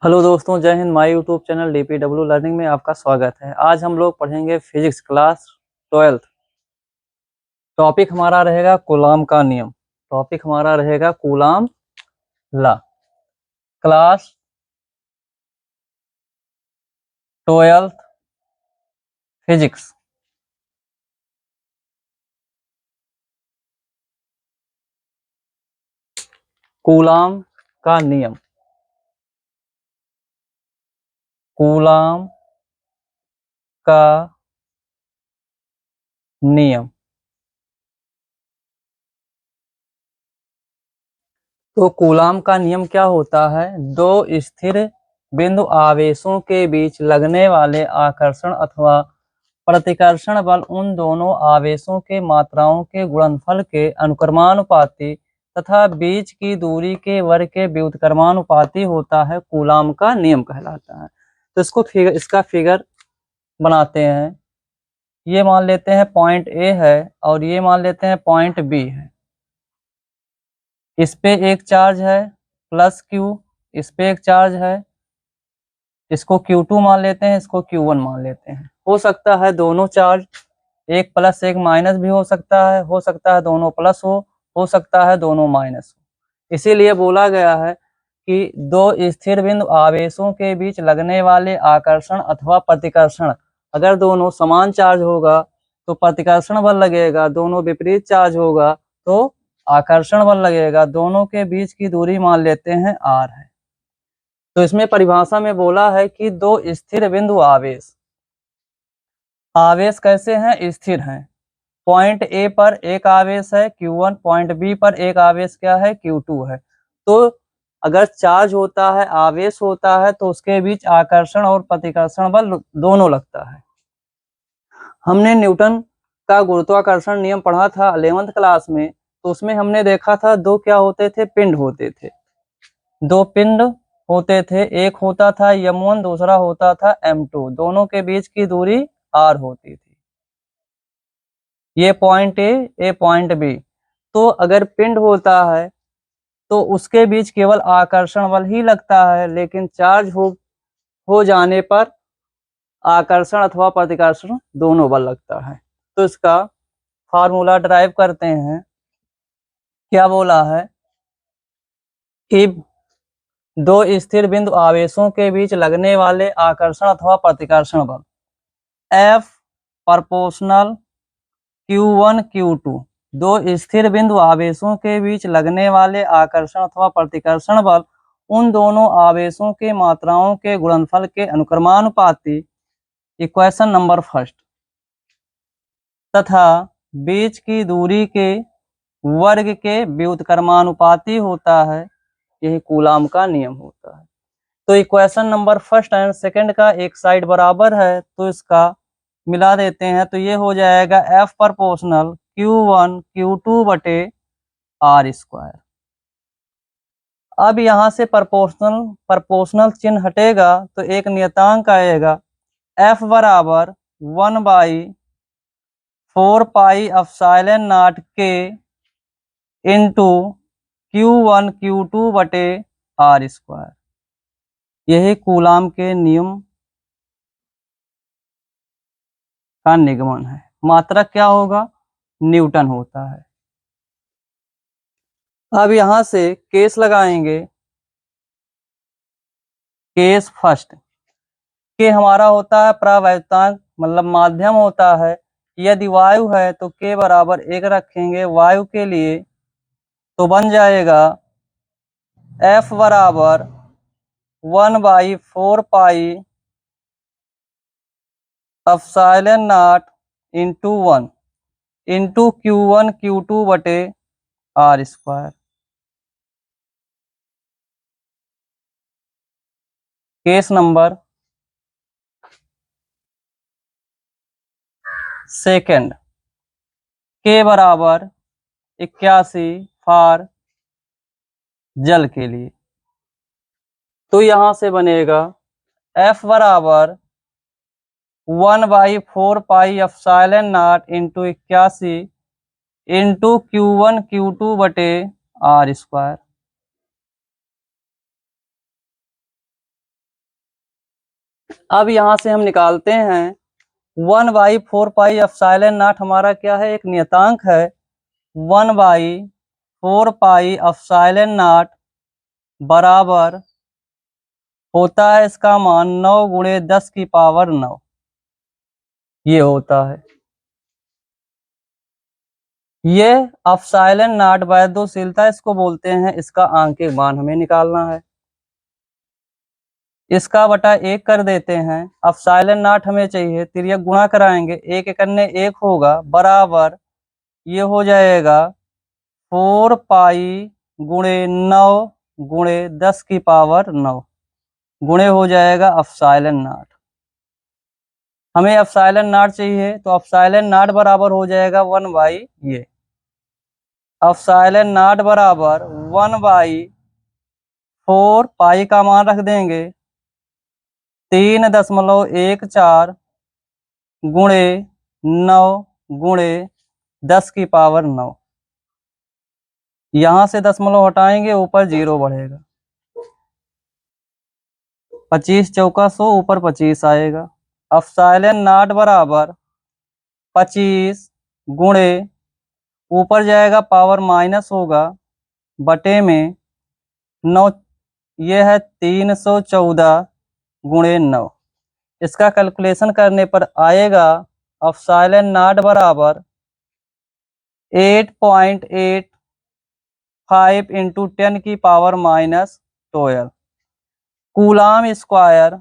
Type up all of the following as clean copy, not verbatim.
Hello दोस्तों, जय Hind. My YouTube channel DPW learning में आपका स्वागत है। आज हम लोग पढ़ेंगे फिजिक्स क्लास 12। टॉपिक हमारा रहेगा कूलाम का नियम। टॉपिक हमारा रहेगा Coulomb law. Class 12 physics. Coulomb का नियम। कूलाम का नियम। तो कूलाम का नियम क्या होता है? दो स्थिर बिंदु आवेशों के बीच लगने वाले आकर्षण अथवा प्रतिकर्षण बल उन दोनों आवेशों के मात्राओं के गुणनफल के अनुक्रमानुपाती तथा बीच की दूरी के वर्ग के व्युत्क्रमानुपाती होता है। कूलाम का नियम कहलाता है। तो इसका फिगर बनाते हैं। ये मान लेते हैं पॉइंट ए है और ये मान लेते हैं पॉइंट बी है। इस पे एक चार्ज है प्लस क्यू, इस पे एक चार्ज है, इसको Q2 मान लेते हैं, इसको Q1 मान लेते हैं। हो सकता है दोनों चार्ज एक प्लस एक माइनस भी हो सकता है दोनों प्लस हो सकता है दोनों माइनस हो। इसीलिए बोला गया है कि दो स्थिर बिंदु आवेशों के बीच लगने वाले आकर्षण अथवा प्रतिकर्षण, अगर दोनों समान चार्ज होगा तो प्रतिकर्षण बल लगेगा, दोनों विपरीत चार्ज होगा तो आकर्षण बल लगेगा। दोनों के बीच की दूरी मान लेते हैं r है। तो इसमें परिभाषा में बोला है कि दो स्थिर बिंदु आवेश, आवेश कैसे हैं? स्थिर हैं। पॉइंट ए पर एक आवेश है Q1, पॉइंट बी पर एक आवेश क्या है? Q2 है। तो अगर चार्ज होता है, आवेश होता है, तो उसके बीच आकर्षण और प्रतिकर्षण बल दोनों लगता है। हमने न्यूटन का गुरुत्वाकर्षण नियम पढ़ा था 11th क्लास में। तो उसमें हमने देखा था दो क्या होते थे? पिंड होते थे। दो पिंड होते थे, एक होता था m1, दूसरा होता था m2। दोनों के बीच की दूरी r होती थी। ये पॉइंट ए, ये पॉइंट बी। तो अगर पिंड होता है तो उसके बीच केवल आकर्षण बल ही लगता है, लेकिन चार्ज हो जाने पर आकर्षण अथवा प्रतिकर्षण दोनों बल लगता है। तो इसका फार्मूला ड्राइव करते हैं। क्या बोला है कि दो स्थिर बिंदु आवेशों के बीच लगने वाले आकर्षण अथवा प्रतिकर्षण बल F प्रोपोर्शनल Q1 Q2, दो स्थिर बिंदु आवेशों के बीच लगने वाले आकर्षण अथवा प्रतिकर्षण बल उन दोनों आवेशों के मात्राओं के गुणनफल के अनुक्रमानुपाती, इक्वेशन नंबर फर्स्ट, तथा बीच की दूरी के वर्ग के व्युत्क्रमानुपाती होता है। यही कूलाम का नियम होता है। तो equation number first and second का एक साइड बराबर है तो इसका मिला देते हैं। तो ये हो जाएगा F प्रोपोर्शनल Q1 Q2 बटे r स्क्वायर। अब यहाँ से प्रोपोर्शनल चिन्ह हटेगा तो एक नियतांक आएगा F बराबर 1/4 pi epsilon not K into Q1 Q2 बटे r स्क्वायर। यही कूलाम के नियम का निगमन है। मात्रक क्या होगा? न्यूटन होता है। अब यहां से केस लगाएंगे। केस फर्स्ट के हमारा होता है प्रवायुतांक, मतलब माध्यम होता है। यदि वायु है तो के बराबर 1 रखेंगे वायु के लिए, तो बन जाएगा F बराबर 1/4 pi epsilon not into 1 into Q1 Q2 बटे r square. Case number second के बराबर 81 फॉर जल के लिए। तो यहां से बनेगा F बराबर 1/4 pi epsilon not into 81 into Q1 Q2 बटे r स्क्वायर। अब यहाँ से हम निकालते हैं 1/4πε0 हमारा क्या है, एक नियतांक है। 1/4πε0 बराबर होता है इसका मान 9 × 10⁻9, ये होता है। ये एप्सिलॉन नॉट वैद्युशीलता इसको बोलते हैं, इसका आंशिक मान हमें निकालना है। इसका बटा 1 कर देते हैं, एप्सिलॉन नॉट हमें चाहिए, तिर्यक गुणा कराएंगे, 1 एकन्ने 1 होगा, बराबर ये हो जाएगा 4π×9 × 10⁻9 गुणे हो जाएगा एप्सिलॉन नॉट। हमें एप्सिलॉन नॉट चाहिए, तो एप्सिलॉन नॉट बराबर हो जाएगा 1/, ये एप्सिलॉन नॉट बराबर 1/4 पाई का मान रख देंगे 3.14 गुणे 9 गुणे 10⁻9। यहां से दशमलव हटाएंगे, ऊपर 0 बढ़ेगा, 25 चौका 100, ऊपर 25 आएगा। एप्सिलॉन नॉट बराबर 25 गुणे, ऊपर जाएगा पावर माइनस होगा, बटे में 9, ये है 314 गुणे 9। इसका कैलकुलेशन करने पर आएगा एप्सिलॉन नॉट बराबर 8.85 × 10⁻12 कूलाम स्क्वायर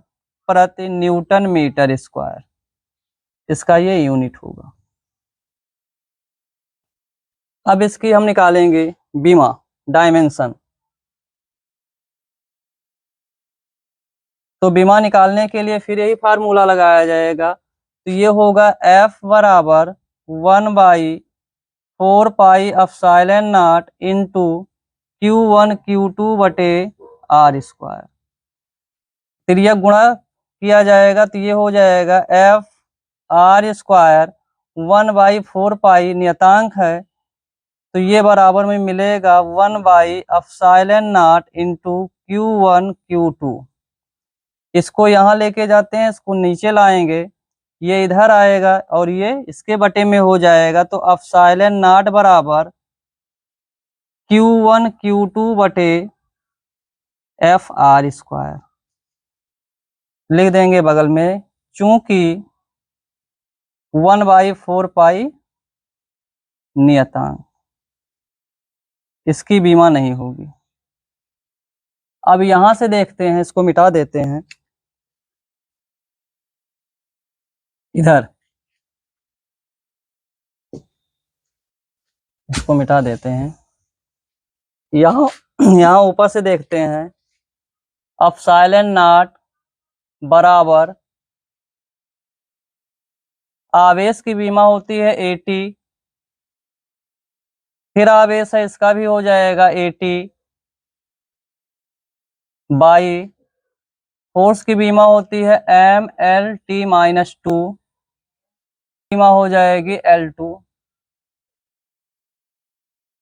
प्रति न्यूटन मीटर स्क्वायर, इसका ये यूनिट होगा। अब इसकी हम निकालेंगे बीमा डायमेंशन। तो बीमा निकालने के लिए फिर यही फार्मूला लगाया जाएगा, तो ये होगा F बराबर 1/4πε0 इंटू Q1 Q2 बटे R स्क्वायर। तिर्यक गुणा किया जाएगा, तो ये हो जाएगा F R स्क्वायर 1/4π नियतांक है, तो ये बराबर में मिलेगा 1/ε0 इंटू Q1 Q2। इसको यहाँ लेके जाते हैं, इसको नीचे लाएंगे, ये इधर आएगा और ये इसके बटे में हो जाएगा, तो एप्सिलॉन नॉट बराबर Q1 Q2 बटे FR स्क्वायर लिख देंगे बगल में, चूंकि 1/4π नियतांक, इसकी बीमा नहीं होगी। अब यहां से देखते हैं, इसको मिटा देते हैं, इधर इसको मिटा देते हैं, यहाँ यहाँ ऊपर से देखते हैं, एप्सिलॉन नॉट बराबर आवेश की बीमा होती है 80, फिर आवेश है इसका भी हो जाएगा 80 बाई फोर्स की बीमा होती है MLT-2, बीमा हो जाएगी L2।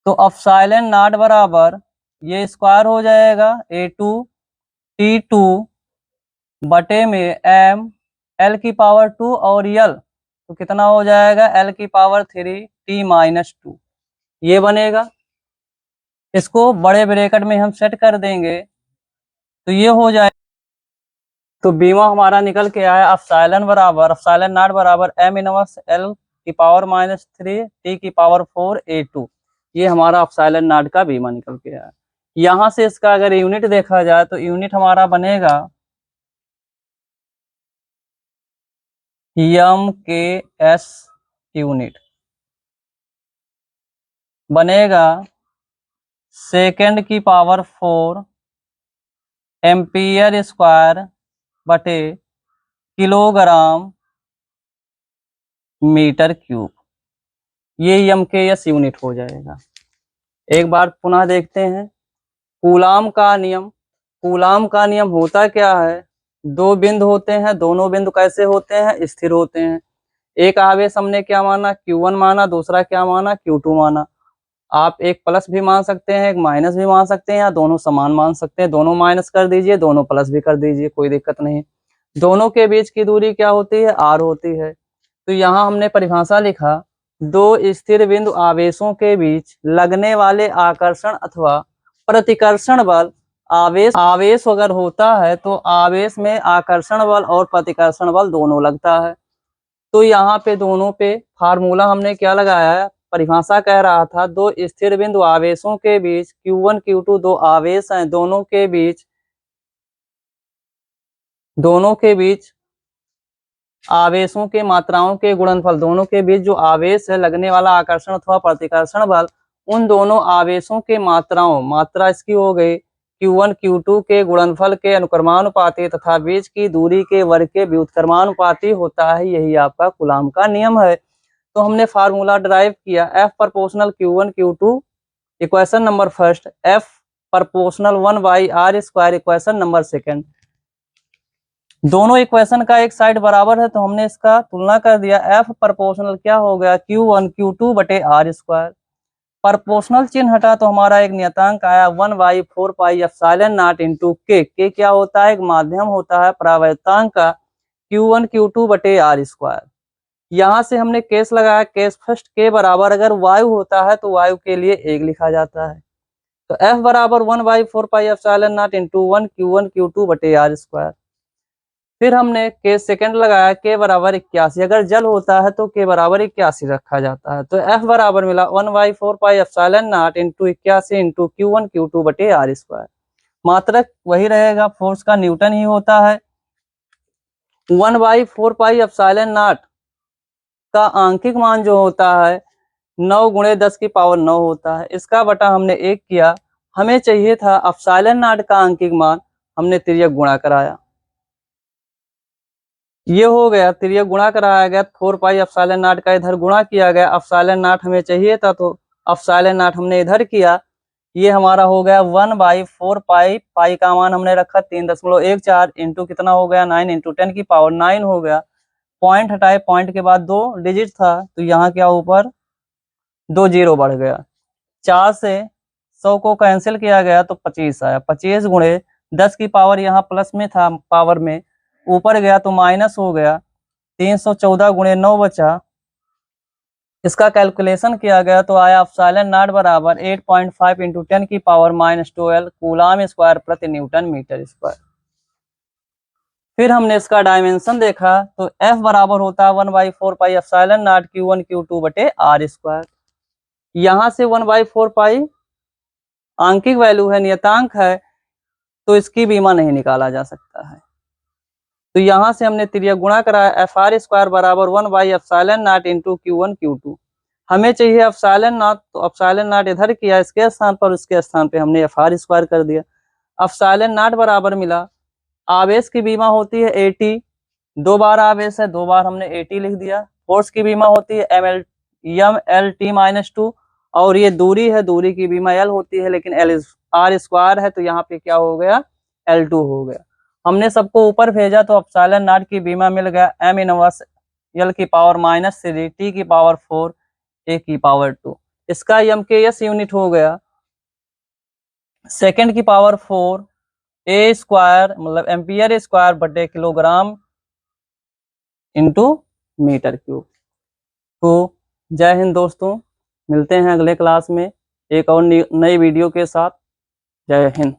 तो एप्सिलॉन नॉट बराबर ये स्क्वायर हो जाएगा A2 T2 बटे में M L⁻², और L तो कितना हो जाएगा L⁻3 T-2, ये बनेगा। इसको बड़े ब्रैकेट में हम सेट कर देंगे, तो ये हो जाए, तो बीमा हमारा निकल के आया एप्सिलॉन नॉट बराबर M−L⁻³ T⁴ A2। ये हमारा एप्सिलॉन नॉट का बीमा निकल के आया। यहाँ से इसका अगर यूनिट देखा जाए, तो यूनिट हमारा बनेगा MKS यूनिट, बनेगा सेकंड⁴ एम्पियर स्क्वायर बटे किलोग्राम मीटर क्यूब, ये MKS यूनिट हो जाएगा। एक बार पुनः देखते हैं कूलाम का नियम। कूलाम का नियम होता क्या है, दो बिंदु होते हैं, दोनों बिंदु कैसे होते हैं, स्थिर होते हैं। एक आवेश हमने क्या माना, Q1 माना, दूसरा क्या माना, Q2 माना। आप एक प्लस भी मान सकते हैं, एक माइनस भी मान सकते हैं, या दोनों समान मान सकते हैं। दोनों माइनस कर दीजिए, दोनों प्लस भी कर दीजिए, कोई दिक्कत नहीं। दोनों के बीच की दूरी क्या होती है, r होती है। तो यहाँ हमने परिभाषा लिखा, दो स्थिर बिंदु आवेशों के बीच लगने वाले आकर्षण अथवा प्रतिकर्षण बल, आवेश अगर होता है तो आवेश में आकर्षण बल और प्रतिकर्षण बल दोनों लगता है। तो यहाँ पे दोनों पे फार्मूला हमने क्या लगाया है, परिभाषा कह रहा था, दो स्थिर बिंदु आवेशों के बीच Q1 Q2 दो आवेश हैं, दोनों के बीच आवेशों के मात्राओं के गुणनफल, दोनों के बीच जो आवेश है लगने वाला आकर्षण अथवा प्रतिकर्षण बल, उन दोनों आवेशों के मात्रा इसकी हो गई Q1 Q2 के गुणनफल के अनुक्रमानुपाती तथा बीच की दूरी के वर्ग के व्युत्क्रमानुपाती होता है। यही आपका कूलाम का नियम है। तो हमने फार्मूला ड्राइव किया, F proportional Q1 Q2 equation number first, F proportional 1/r square equation number second. दोनों इक्वेशन का एक साइड बराबर है तो हमने इसका तुलना कर दिया। F प्रोपोर्शनल क्या हो गया, Q1 Q2 बटे r स्क्वायर। प्रोपोर्शनल चिन्ह हटा तो हमारा एक नियतांक आया 1/4 पाई एप्सिलॉन नॉट इंटू के क्या होता है, एक माध्यम होता है परावर्तांक का Q1 Q2 बटे r स्क्वायर। यहाँ से हमने केस लगाया, केस फर्स्ट के बराबर अगर वायु होता है तो वायु के लिए 1 लिखा जाता है। तो F बराबर 1/4 pi epsilon not into 1 Q1 Q2 बटे r स्क्वायर। फिर हमने केस सेकंड लगाया, के बराबर 81, अगर जल होता है तो के बराबर 81 रखा जाता है। तो F बराबर मिला 1/4 pi epsilon not into 81 into Q1 Q2 बटे r स्क्वायर। मात्रक वही रहेगा, फोर्स का न्यूटन ही होता है। 1/4 पाई एप्सिलॉन नॉट का आंकिक मान जो होता है 9 × 10 की पावर 9 होता है। इसका बटा हमने 1 किया, हमें चाहिए था एप्सिलॉन नॉट का आंकिक मान, हमने तिर्यक गुणा कराया, ये हो गया तिर्यक गुणा कराया गया, 4 पाई एप्सिलॉन नॉट का इधर गुणा किया गया, एप्सिलॉन नॉट हमें चाहिए था तो एप्सिलॉन नॉट हमने इधर किया, ये हमारा हो गया 1/4 पाई, पाई का मान हमने रखा 3.14 इंटू कितना हो गया 9 इंटू 10 की पावर 9 हो गया। पॉइंट हटाए, पॉइंट के बाद 2 डिजिट था तो यहाँ क्या ऊपर 2 जीरो बढ़ गया, 4 से 100 को कैंसिल किया गया तो 25 आया, 25 गुणे 10 की पावर यहाँ प्लस में था, पावर में ऊपर गया तो माइनस हो गया, 314 गुणे 9 बचा। इसका कैलकुलेशन किया गया तो आया एप्सिलॉन नॉट बराबर 8.5 इंटू 10 की पावर -12 कूलाम स्क्वायर प्रति न्यूटन मीटर स्क्वायर। फिर हमने इसका डायमेंशन देखा तो F बराबर होता है 1/4 pi epsilon not Q1 Q2 बटे r स्क्वायर। यहाँ से 1/4 पाई आंकिक वैल्यू है, नियतांक है, तो इसकी बीमा नहीं निकाला जा सकता है। तो यहाँ से हमने तिर्यक गुणा कराया, FR स्क्वायर बराबर 1/एप्सिलॉन नॉट इंटू Q1 Q2। हमें चाहिए एप्सिलॉन नॉट, तो एप्सिलॉन नॉट इधर किया, इसके स्थान पर उसके स्थान पे हमने FR स्क्वायर कर दिया। एप्सिलॉन नॉट बराबर मिला, आवेश की बीमा होती है 80, 2 बार आवेश है 2 बार हमने 80 लिख दिया। फोर्स की बीमा होती है MLT-2, और ये दूरी है, दूरी की बीमा L होती है, लेकिन L R स्क्वायर है तो यहाँ पे क्या हो गया L2 हो गया। हमने सबको ऊपर भेजा तो एप्सिलॉन नॉट की बीमा मिल गया M इनवर्स L की पावर -3 T की पावर 4 A की पावर 2। इसका MKS यूनिट हो गया सेकंड की पावर 4 A स्क्वायर, मतलब एम्पियर स्क्वायर बटे किलोग्राम इंटू मीटर क्यूब। तो जय हिंद दोस्तों, मिलते हैं अगले क्लास में एक और नई वीडियो के साथ। जय हिंद।